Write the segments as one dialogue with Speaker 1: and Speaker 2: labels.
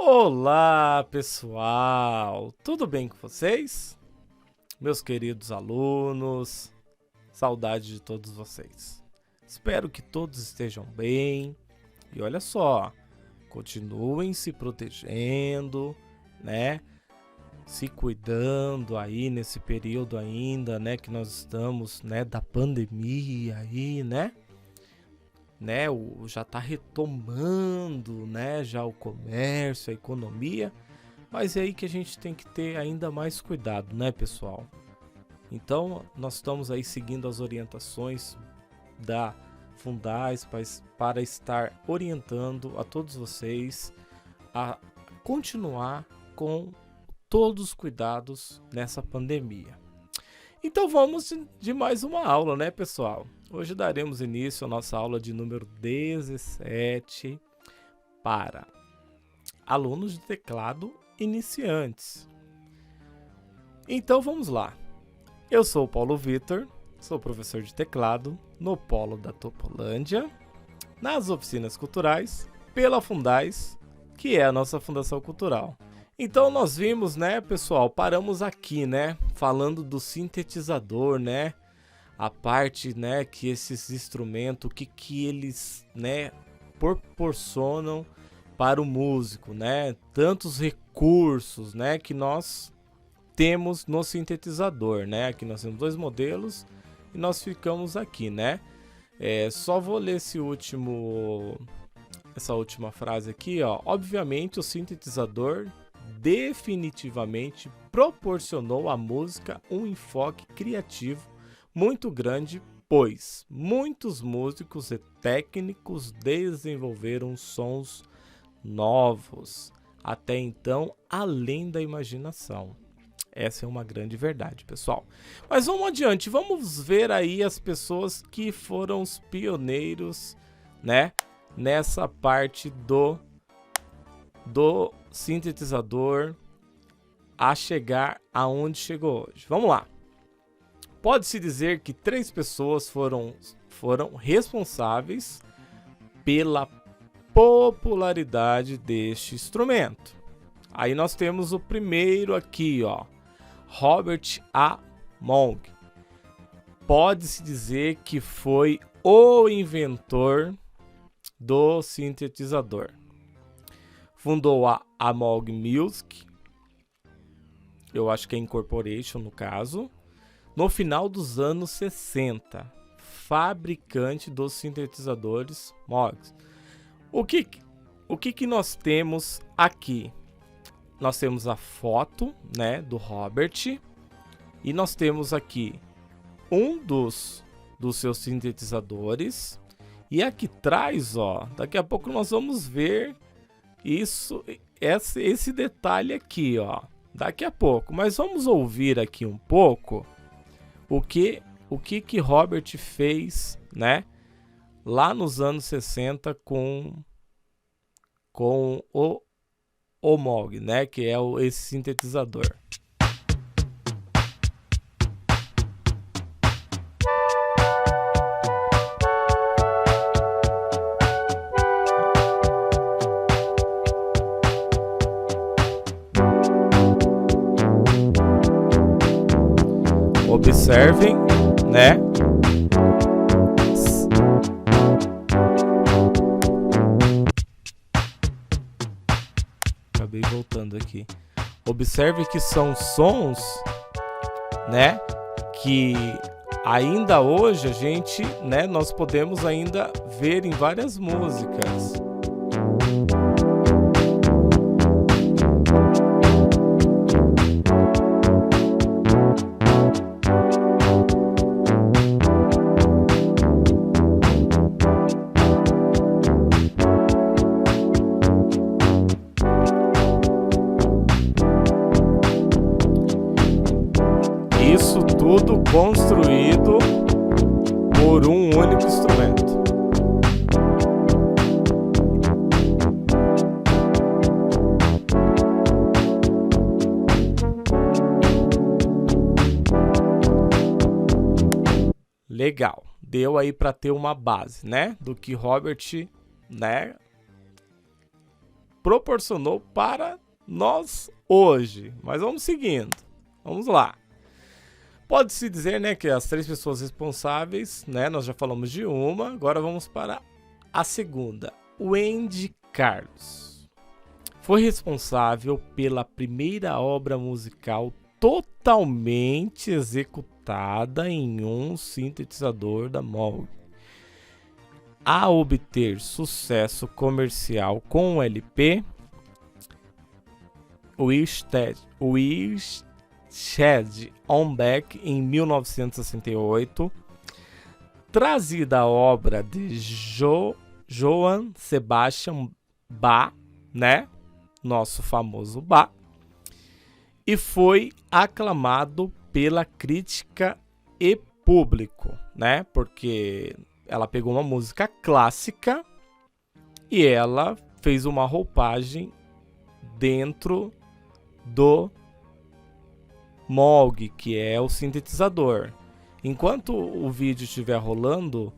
Speaker 1: Olá, pessoal! Tudo bem com vocês? Meus queridos alunos, saudade de todos vocês. Espero que todos estejam bem. E olha só, continuem se protegendo, né? Se cuidando aí nesse período ainda, né, que nós estamos, né, da pandemia aí, né? Já tá retomando, né, já o comércio, a economia, mas é aí que a gente tem que ter ainda mais cuidado, né, pessoal? Então, nós estamos aí seguindo as orientações da Fundais para estar orientando a todos vocês a continuar com todos os cuidados nessa pandemia. Então vamos de mais uma aula, né, pessoal? Hoje daremos início à nossa aula de número 17 para alunos de teclado iniciantes. Então vamos lá. Eu sou o Paulo Vitor, sou professor de teclado no Polo da Topolândia, nas oficinas culturais, pela Fundais, que é a nossa fundação cultural. Então nós vimos, né, pessoal, paramos aqui, né, falando do sintetizador, né, a parte, né, que esses instrumentos, o que eles, né, proporcionam para o músico, né, tantos recursos, né, que nós temos no sintetizador, né, aqui nós temos dois modelos e nós ficamos aqui, né, só vou ler essa última frase aqui, ó. Obviamente o sintetizador definitivamente proporcionou à música um enfoque criativo muito grande, pois muitos músicos e técnicos desenvolveram sons novos, até então além da imaginação. Essa é uma grande verdade, pessoal. Mas vamos adiante, vamos ver aí as pessoas que foram os pioneiros, né, nessa parte do sintetizador a chegar aonde chegou hoje. Vamos lá. Pode-se dizer que 3 pessoas foram responsáveis pela popularidade deste instrumento. Aí nós temos o primeiro aqui, ó, Robert A. Moog. Pode-se dizer que foi o inventor do sintetizador. Fundou a Moog Music, eu acho que é Incorporation no caso, no final dos anos 60, fabricante dos sintetizadores Moog. O que nós temos aqui? Nós temos a foto, né, do Robert, e nós temos aqui um dos seus sintetizadores, e aqui atrás, ó, daqui a pouco nós vamos ver esse detalhe aqui, ó, daqui a pouco. Mas vamos ouvir aqui um pouco o que Robert fez, né, lá nos anos 60 com o Moog, né, que é esse sintetizador. Observem, né? Acabei voltando aqui. Observe que são sons, né? Que ainda hoje a gente, né? Nós podemos ainda ver em várias músicas. Isso tudo construído por um único instrumento. Legal, deu aí para ter uma base, né, do que Robert, né, proporcionou para nós hoje. Mas vamos seguindo. Vamos lá. Pode-se dizer, né, que as 3 pessoas responsáveis, né, nós já falamos de uma, agora vamos para a segunda. O Andy Carlos foi responsável pela primeira obra musical totalmente executada em um sintetizador da Moog a obter sucesso comercial com o LP Shed on Back em 1968, trazida a obra de Johann Sebastian Bach, né? Nosso famoso Bach, e foi aclamado pela crítica e público, né? Porque ela pegou uma música clássica e ela fez uma roupagem dentro do Moog, que é o sintetizador. Enquanto o vídeo estiver rolando,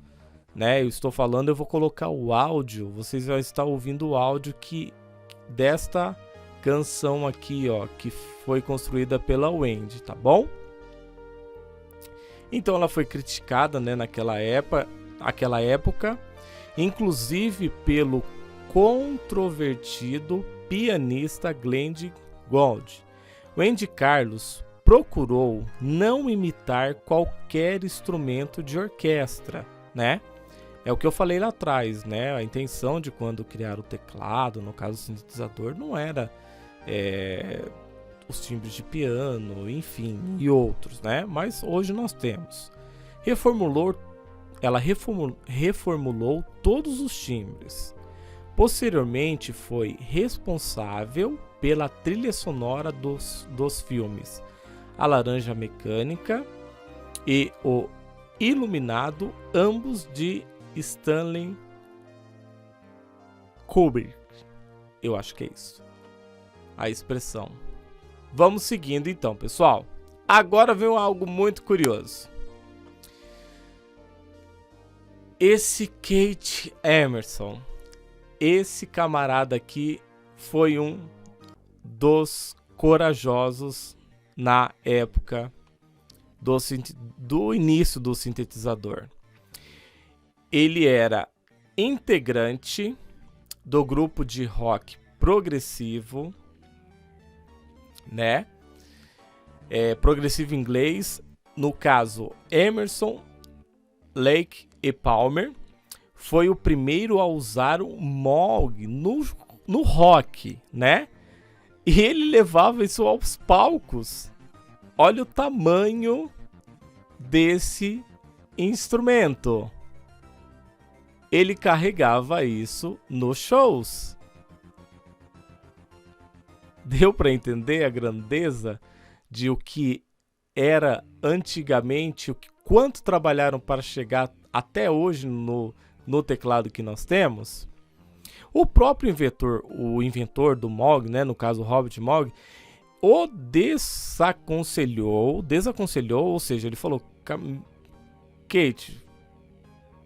Speaker 1: né, eu estou falando, eu vou colocar o áudio, vocês vão estar ouvindo o áudio desta canção aqui, ó, que foi construída pela Wendy, tá bom? Então ela foi criticada, né, naquela época, inclusive pelo controvertido pianista Glenn Gould. O Andy Carlos procurou não imitar qualquer instrumento de orquestra, né? É o que eu falei lá atrás, né? A intenção de quando criaram o teclado, no caso o sintetizador, não era os timbres de piano, enfim, e outros, né? Mas hoje nós temos. Ela reformulou todos os timbres. Posteriormente foi responsável pela trilha sonora dos filmes A Laranja Mecânica e O Iluminado, ambos de Stanley Kubrick. Eu acho que é isso a expressão. Vamos seguindo então, pessoal. Agora vem algo muito curioso. Esse Keith Emerson, esse camarada aqui foi um dos corajosos na época do início do sintetizador. Ele era integrante do grupo de rock progressivo, né? Progressivo inglês, no caso Emerson, Lake e Palmer. Foi o primeiro a usar o Moog no rock, né? E ele levava isso aos palcos. Olha o tamanho desse instrumento. Ele carregava isso nos shows. Deu para entender a grandeza de o que era antigamente, quanto trabalharam para chegar até hoje no teclado que nós temos? O próprio inventor do Moog, né, no caso Robert Moog, o desaconselhou, ou seja, ele falou: Kate,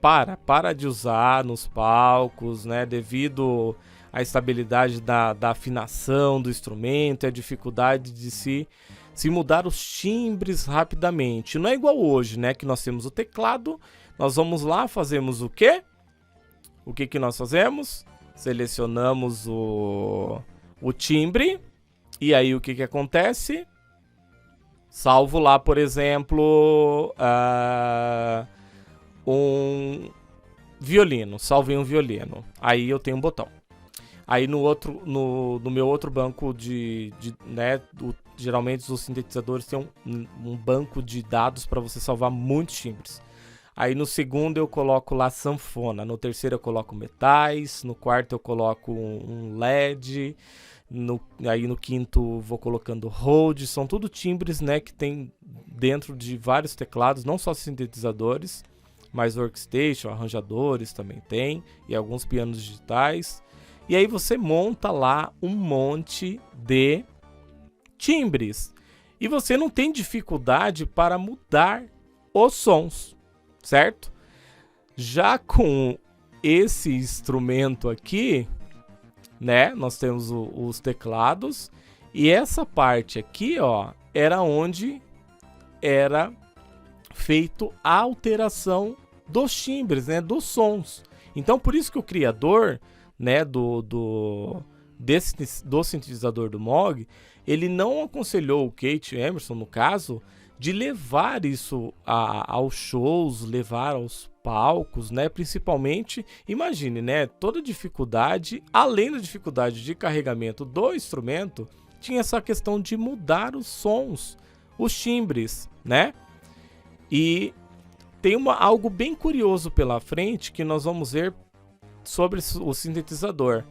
Speaker 1: para de usar nos palcos, né, devido à estabilidade da afinação do instrumento e a dificuldade de se mudar os timbres rapidamente. Não é igual hoje, né, que nós temos o teclado, nós vamos lá, fazemos o quê? O que nós fazemos? Selecionamos o timbre, e aí o que acontece? Salvo lá, por exemplo, um violino, salvei um violino, aí eu tenho um botão. Aí no meu outro banco né, geralmente os sintetizadores têm um banco de dados para você salvar muitos timbres. Aí no segundo eu coloco lá sanfona, no terceiro eu coloco metais, no quarto eu coloco um LED, aí no quinto vou colocando Rhodes, são tudo timbres, né, que tem dentro de vários teclados, não só sintetizadores, mas workstation, arranjadores também tem, e alguns pianos digitais. E aí você monta lá um monte de timbres. E você não tem dificuldade para mudar os sons, certo? Já com esse instrumento aqui, né? Nós temos os teclados e essa parte aqui, ó, era onde era feito a alteração dos timbres, né, dos sons. Então, por isso que o criador, né, do sintetizador do Moog, ele não aconselhou o Keith Emerson, no caso, de levar isso aos shows, levar aos palcos, né? Principalmente, imagine, né? Toda dificuldade, além da dificuldade de carregamento do instrumento, tinha essa questão de mudar os sons, os timbres, né? E tem algo bem curioso pela frente que nós vamos ver sobre o sintetizador.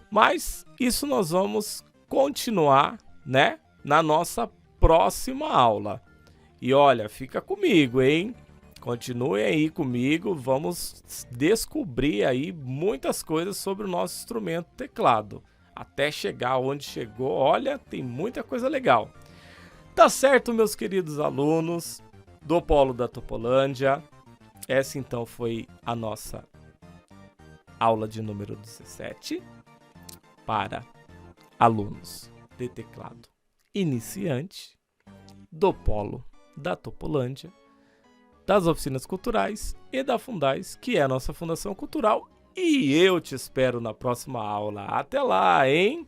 Speaker 1: Mas isso nós vamos continuar, né? Na nossa próxima aula. E olha, fica comigo, hein? Continue aí comigo, vamos descobrir aí muitas coisas sobre o nosso instrumento teclado. Até chegar onde chegou, olha, tem muita coisa legal. Tá certo, meus queridos alunos do Polo da Topolândia? Essa então foi a nossa aula de número 17 para alunos de teclado iniciante do Polo da Topolândia, das oficinas culturais e da Fundais, que é a nossa Fundação Cultural. E eu te espero na próxima aula. Até lá, hein?